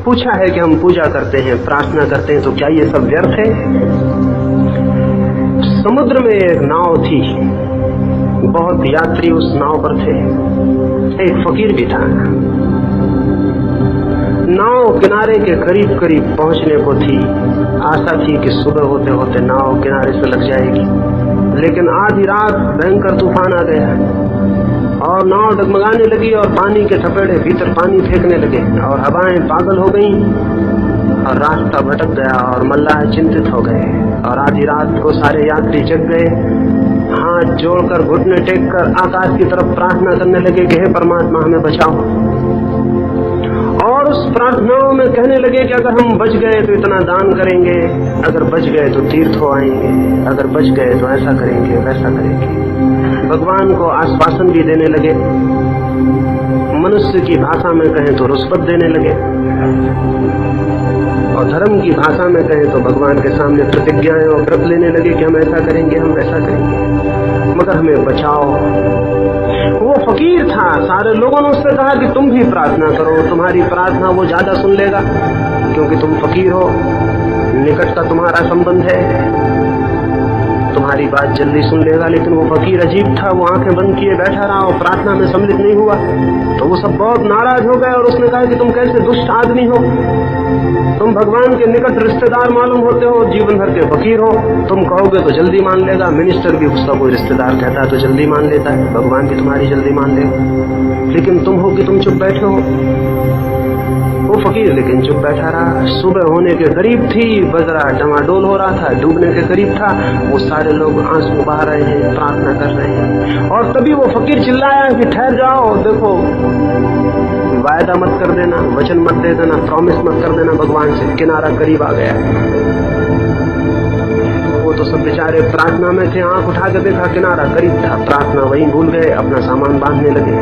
पूछा है कि हम पूजा करते हैं, प्रार्थना करते हैं, तो क्या ये सब व्यर्थ है? समुद्र में एक नाव थी, बहुत यात्री उस नाव पर थे, एक फकीर भी था। नाव किनारे के करीब करीब पहुंचने को थी। आशा थी कि सुबह होते होते नाव किनारे से लग जाएगी, लेकिन आधी रात भयंकर तूफान आ गया और नाव डगमगाने लगी और पानी के थपेड़े भीतर पानी फेंकने लगे और हवाएं पागल हो गईं और रास्ता भटक गया और मल्लाह चिंतित हो गए। और आधी रात को सारे यात्री जग गए, हाथ जोड़कर घुटने टेक कर आकाश की तरफ प्रार्थना करने लगे कि हे परमात्मा हमें बचाओ। और उस प्रार्थनाओं में कहने लगे कि अगर हम बच गए तो इतना दान करेंगे, अगर बच गए तो तीर्थ हो आएंगे, अगर बच गए तो ऐसा करेंगे वैसा करेंगे। भगवान को आश्वासन भी देने लगे, मनुष्य की भाषा में कहें तो रुष्वत देने लगे और धर्म की भाषा में कहें तो भगवान के सामने प्रतिज्ञाएं और व्रत लेने लगे कि हम ऐसा करेंगे, हम वैसा करेंगे, मगर हमें बचाओ। वो फकीर था, सारे लोगों ने उससे कहा कि तुम भी प्रार्थना करो, तुम्हारी प्रार्थना वो ज्यादा सुन लेगा क्योंकि तुम फकीर हो, निकट का तुम्हारा संबंध है, तुम्हारी बात जल्दी सुन लेगा। लेकिन वो फकीर अजीब था, वो आंखें बंद किए बैठा रहा और प्रार्थना में सम्मिलित नहीं हुआ। तो वो सब बहुत नाराज हो गए और उसने कहा कि तुम कैसे दुष्ट आदमी हो, तुम भगवान के निकट रिश्तेदार मालूम होते हो, जीवन भर के फकीर हो, तुम कहोगे तो जल्दी मान लेगा। मिनिस्टर भी उसका कोई रिश्तेदार कहता है तो जल्दी मान लेता है, भगवान भी तुम्हारी जल्दी मान लेगा, लेकिन तुम हो कि तुम चुप बैठे हो। वो फकीर लेकिन चुप बैठा रहा। सुबह होने के करीब थी, बजरा डमाडोल हो रहा था, डूबने के करीब था। वो सारे लोग आंसू बहा रहे हैं, प्रार्थना कर रहे हैं और तभी वो फकीर चिल्लाया कि ठहर जाओ, देखो वायदा मत कर देना, वचन मत दे देना, प्रॉमिस मत कर देना भगवान से, किनारा करीब आ गया। वो तो सब बेचारे प्रार्थना में थे, आंख उठा के देखा किनारा करीब था, प्रार्थना वहीं भूल गए, अपना सामान बांधने लगे।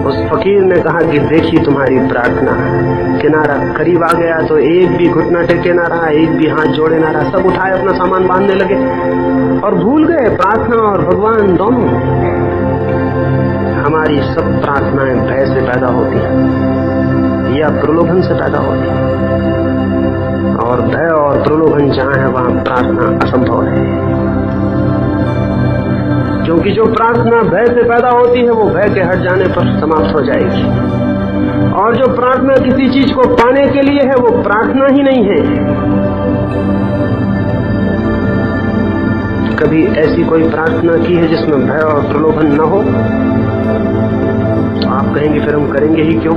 उस फकीर ने कहा कि देखिए तुम्हारी प्रार्थना, किनारा करीब आ गया तो एक भी घुटना टेके ना रहा, एक भी हाथ जोड़े ना रहा, सब उठाए अपना सामान बांधने लगे और भूल गए प्रार्थना और भगवान दोनों। हमारी सब प्रार्थनाएं भय से पैदा होती हैं या प्रलोभन से पैदा होती हैं, और भय और प्रलोभन जहां है वहां प्रार्थना असंभव है, क्योंकि जो प्रार्थना भय से पैदा होती है वो भय के हट जाने पर समाप्त हो जाएगी, और जो प्रार्थना किसी चीज को पाने के लिए है वो प्रार्थना ही नहीं है। कभी ऐसी कोई प्रार्थना की है जिसमें भय और प्रलोभन न हो? तो आप कहेंगे फिर हम करेंगे ही क्यों?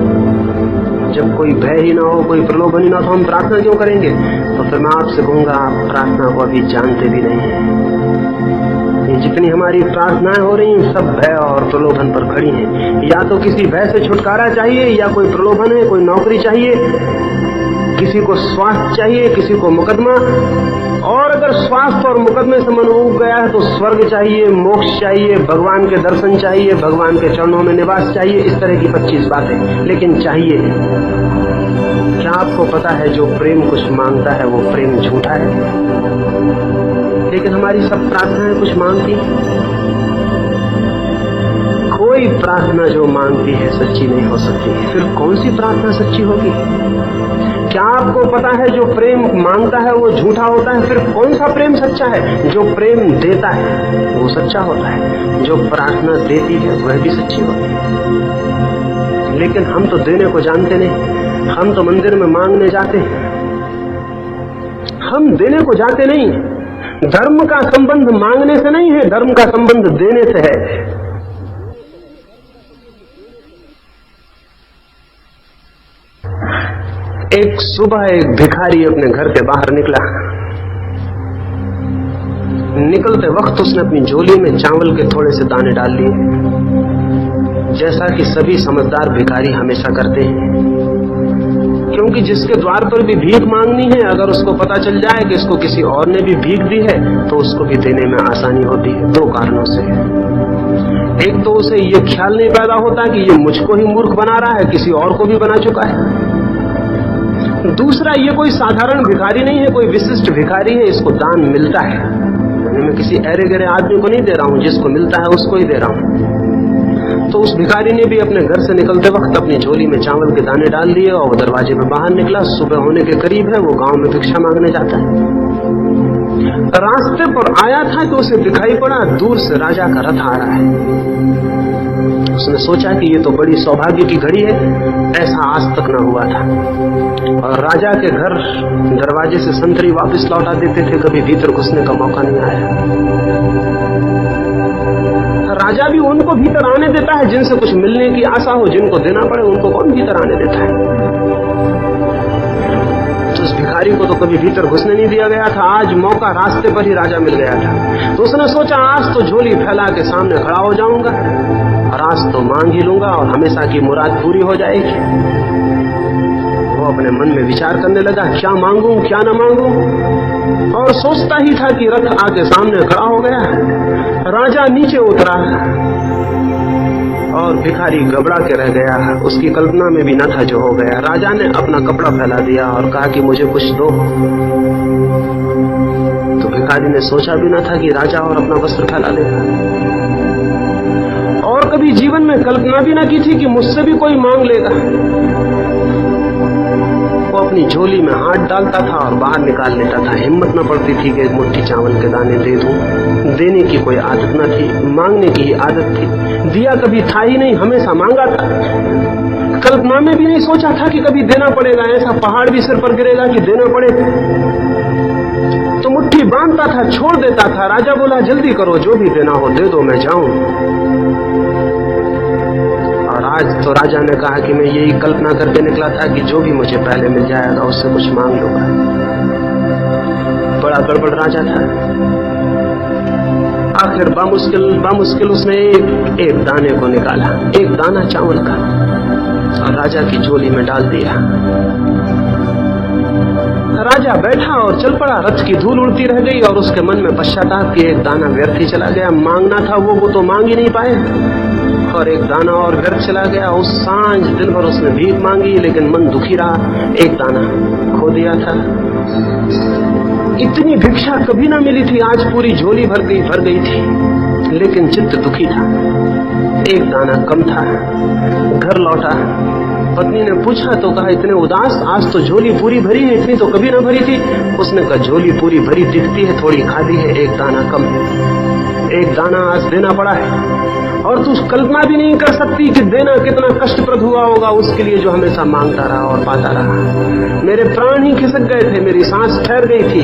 जब कोई भय ही ना हो, कोई प्रलोभन ही ना, तो हम प्रार्थना क्यों करेंगे? तो फिर मैं आपसे कहूंगा आप प्रार्थना को अभी जानते भी नहीं हैं। जितनी हमारी प्रार्थनाएं हो रही हैं सब भय और प्रलोभन पर खड़ी हैं। या तो किसी भय से छुटकारा चाहिए, या कोई प्रलोभन है, कोई नौकरी चाहिए, किसी को स्वास्थ्य चाहिए, किसी को मुकदमा, और अगर स्वास्थ्य और मुकदमे से मन उब गया है तो स्वर्ग चाहिए, मोक्ष चाहिए, भगवान के दर्शन चाहिए, भगवान के चरणों में निवास चाहिए। इस तरह की 25 बातें, लेकिन चाहिए। क्या आपको पता है जो प्रेम कुछ मांगता है वो प्रेम झूठा है? लेकिन हमारी सब प्रार्थनाएं कुछ मांगती हैं। कोई प्रार्थना जो मांगती है सच्ची नहीं हो सकती, फिर कौन सी प्रार्थना सच्ची होगी? क्या आपको पता है जो प्रेम मांगता है वो झूठा होता है? फिर कौन सा प्रेम सच्चा है? जो प्रेम देता है वो सच्चा होता है, जो प्रार्थना देती है वह भी सच्ची होती है। लेकिन हम तो देने को जानते नहीं, हम तो मंदिर में मांगने जाते हैं, हम देने को जाते नहीं। धर्म का संबंध मांगने से नहीं है, धर्म का संबंध देने से है। एक सुबह एक भिखारी अपने घर के बाहर निकला। निकलते वक्त उसने अपनी झोली में चावल के थोड़े से दाने डाल लिए, जैसा कि सभी समझदार भिखारी हमेशा करते हैं, क्योंकि जिसके द्वार पर भी भीख मांगनी है, अगर उसको पता चल जाए कि इसको किसी और ने भी भीख दी है तो उसको भी देने में आसानी होती है। 2 कारणों से। एक तो उसे ये ख्याल नहीं पैदा होता कि ये मुझको ही मूर्ख बना रहा है, किसी और को भी बना चुका है। दूसरा, ये कोई साधारण भिखारी नहीं है, कोई विशिष्ट भिखारी है, इसको दान मिलता है। मैं किसी अरे गरे आदमी को नहीं दे रहा हूं, जिसको मिलता है उसको ही दे रहा हूं। तो उस भिखारी ने भी अपने घर से निकलते वक्त अपनी झोली में चावल के दाने डाल लिए और वो दरवाजे में बाहर निकला। सुबह होने के करीब है, वो गांव में भिक्षा मांगने जाता है। रास्ते पर आया था कि उसे दिखाई पड़ा दूर से राजा का रथ आ रहा है। उसने सोचा कि ये तो बड़ी सौभाग्य की घड़ी है, ऐसा आज तक न हुआ था। और राजा के घर दरवाजे से संतरी वापस लौटा देते थे, कभी भीतर घुसने का मौका नहीं आया। राजा भी उनको भीतर आने देता है जिनसे कुछ मिलने की आशा हो, जिनको देना पड़े उनको कौन भीतर आने देता है। तो उस भिखारी को तो कभी भीतर घुसने नहीं दिया गया था। आज मौका रास्ते पर ही राजा मिल गया था, तो उसने सोचा आज तो झोली फैला के सामने खड़ा हो जाऊंगा और आज तो मांग ही लूंगा और हमेशा की मुराद पूरी हो जाएगी। वो अपने मन में विचार करने लगा, क्या मांगूं क्या न मांगूं, और सोचता ही था कि रथ आके सामने खड़ा हो गया। राजा नीचे उतरा और भिखारी घबरा के रह गया। उसकी कल्पना में भी न था जो हो गया। राजा ने अपना कपड़ा फैला दिया और कहा कि मुझे कुछ दो। तो भिखारी ने सोचा भी न था कि राजा और अपना वस्त्र फैला देगा, और कभी जीवन में कल्पना भी न की थी कि मुझसे भी कोई मांग लेगा। वो अपनी झोली में हाथ डालता था और बाहर निकाल लेता था। हिम्मत न पड़ती थी कि एक मुट्ठी चावल के दाने दे दूं। देने की कोई आदत न थी, मांगने की ही आदत थी। दिया कभी था ही नहीं, हमेशा मांगा था। कल्पना में भी नहीं सोचा था कि कभी देना पड़ेगा, ऐसा पहाड़ भी सिर पर गिरेगा कि देना पड़े। तो मुट्ठी बांधता था, छोड़ देता था। राजा बोला जल्दी करो, जो भी देना हो दे दो, मैं जाऊं। और आज तो राजा ने कहा कि मैं यही कल्पना करके निकला था कि जो भी मुझे पहले मिल जाएगा उससे कुछ मांग लूंगा। बड़ा गड़बड़ राजा था। आखिर बामुश्किल उसने एक दाने को निकाला, एक दाना चावल का, और राजा की झोली में डाल दिया। राजा बैठा और चल पड़ा। रथ की धूल उड़ती रह गई और उसके मन में पश्चाताप कि एक दाना व्यर्थ ही चला गया। मांगना था वो तो मांग ही नहीं पाए, और एक दाना और व्यर्थ चला गया। उस सांझ दिन भर उसने भीख मांगी, लेकिन मन दुखी रहा। एक दाना खो दिया था। इतनी भिक्षा कभी ना मिली थी, आज पूरी झोली भर गई थी, लेकिन चित्त दुखी था। एक दाना कम था। घर लौटा, पत्नी ने पूछा तो कहा इतने उदास, आज तो झोली पूरी भरी है, इतनी तो कभी ना भरी थी। उसने कहा झोली पूरी भरी दिखती है, थोड़ी खाली है, एक दाना कम है। एक दाना आज देना पड़ा है, और तू कल्पना भी नहीं कर सकती कि देना कितना कष्टप्रद हुआ होगा उसके लिए जो हमेशा मांगता रहा और पाता रहा। मेरे प्राण ही खिसक गए थे, मेरी सांस ठहर गई थी,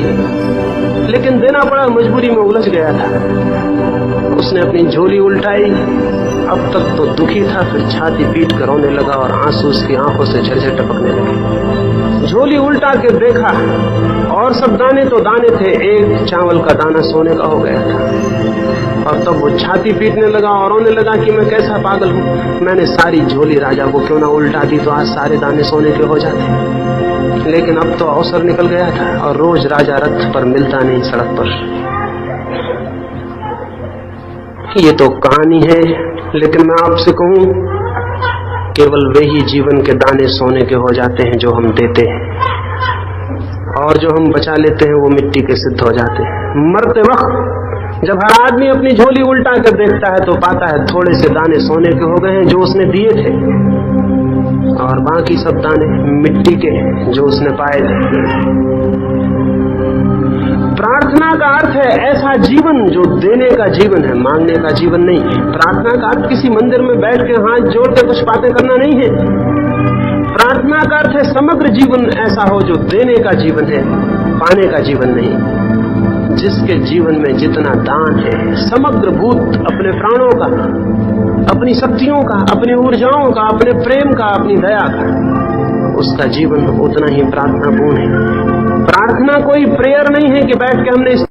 लेकिन देना पड़ा, मजबूरी में उलझ गया था। उसने अपनी झोली उल्टाई। अब तक तो दुखी था, फिर छाती पीट कर रोने लगा और आंसू उसकी आंखों से झरझर टपकने लगे। झोली उल्टा के देखा और सब दाने तो दाने थे, एक चावल का दाना सोने का हो गया था। और तब वो छाती पीटने लगा और रोने लगा कि मैं कैसा पागल हूं, मैंने सारी झोली राजा को क्यों ना उल्टा दी, तो आज सारे दाने सोने के हो जाते। लेकिन अब तो अवसर निकल गया था और रोज राजा रथ पर मिलता नहीं सड़क पर। ये तो कहानी है, लेकिन मैं आपसे कहूं केवल वे ही जीवन के दाने सोने के हो जाते हैं जो हम देते हैं, और जो हम बचा लेते हैं वो मिट्टी के सिद्ध हो जाते हैं। मरते वक्त जब हर आदमी अपनी झोली उल्टा कर देखता है तो पाता है थोड़े से दाने सोने के हो गए हैं जो उसने दिए थे, और बाकी सब दाने मिट्टी के जो उसने पाए थे। प्रार्थना का अर्थ है ऐसा जीवन जो देने का जीवन है, मांगने का जीवन नहीं। प्रार्थना का अर्थ किसी मंदिर में बैठ के हाथ जोड़ के कुछ बातें करना नहीं है। प्रार्थना का अर्थ है समग्र जीवन ऐसा हो जो देने का जीवन है, पाने का जीवन नहीं। जिसके जीवन में जितना दान है, समग्र भूत अपने प्राणों का, अपनी शक्तियों का, अपनी ऊर्जाओं का, अपने प्रेम का, अपनी दया का, उसका जीवन उतना ही प्रार्थनापूर्ण है। प्रार्थना कोई प्रेयर नहीं है कि बैठ के हमने